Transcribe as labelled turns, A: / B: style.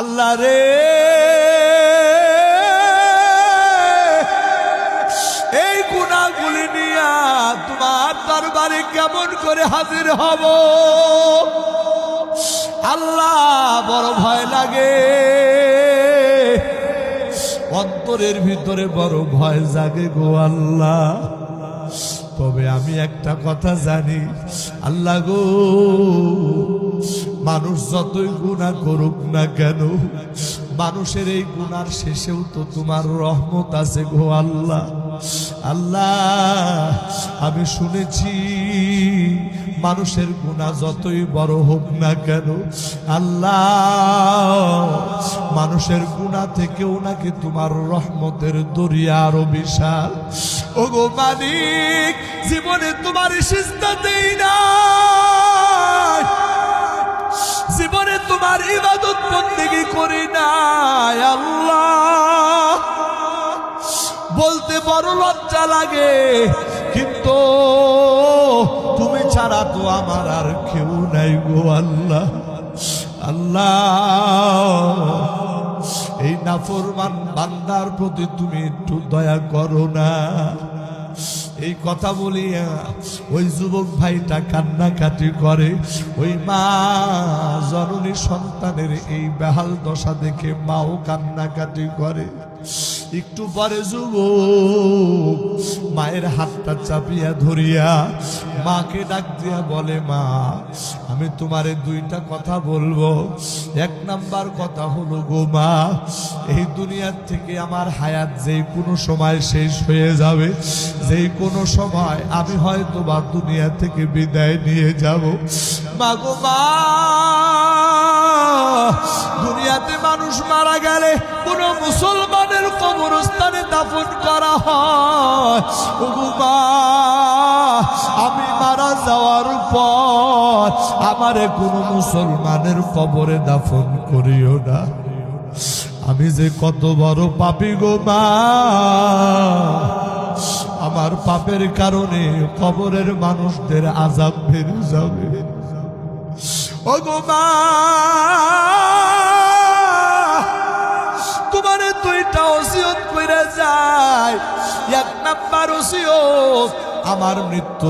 A: আল্লাহ রে, এই গুনাহগুলি নিয়া তোমার দরবারে কেমন করে হাজির হব আল্লাহ, বড় ভয় লাগে। অন্তরের ভিতরে বড় ভয় জাগে গো আল্লাহ। তবে আমি একটা কথা জানি আল্লাহ গো, মানুষ যতই গুনাহ করুক না কেন, মানুষের এই গুনার শেষেও তো তোমার রহমত আছে গো আল্লাহ। আল্লাহ আমি শুনেছি মানুষের গুনাহ যতই বড় হোক না কেন আল্লাহ, মানুষের গুনাহ থেকেও নাকি তোমার রহমতের দরিয়া আরো বিশাল। ও গো মালিক, জীবনে তোমার সিজদা দেই না, জীবনে তোমার ইবাদত বন্দেগী করি নাই আল্লাহ। বলতে বড় লজ্জা লাগে, কিন্তু তুমি ছাড়া তো আমার আর কেউ নাই গো আল্লাহ। আল্লাহ এই নাফরমান বান্দার প্রতি তুমি একটু দয়া করো না। এই কথা বলিয়া ওই যুবক ভাইটা কান্নাকাটি করে। ওই মা জননী সন্তানের এই বেহাল দশা দেখে মাও কান্নাকাটি করে। একটু পরে যুবক মায়ের হাতটা চাপিয়া ধরিয়া মাকে ডাক দিয়া বলে, মা আমি তোমারে দুইটা কথা বলবো। এক নাম্বার কথা হলো গো মা, এই দুনিয়ার থেকে আমার হায়াত যেই কোনো সময় শেষ হয়ে যাবে, যেই কোনো সময় আমি হয়তো বা দুনিয়া থেকে বিদায় নিয়ে যাব। মা গো মা, দুনিয়াতে মানুষ মারা গেলে কোন মুসলমানের কবরস্থানে দাফন করা হয়। ও মা, আমি মারা যাওয়ার পর আমারে কোন মুসলমানের কবরে দাফন করিও না। আমি যে কত বড় পাপী গো মা, আমার পাপের কারণে কবরের মানুষদের আযাব বেড়ে যাবে। ও গো মা, তোমার দুইটা ওসিয়ত কইরা যায়। এক নাম্বার ওসিয়ত, আমার মৃত্যুর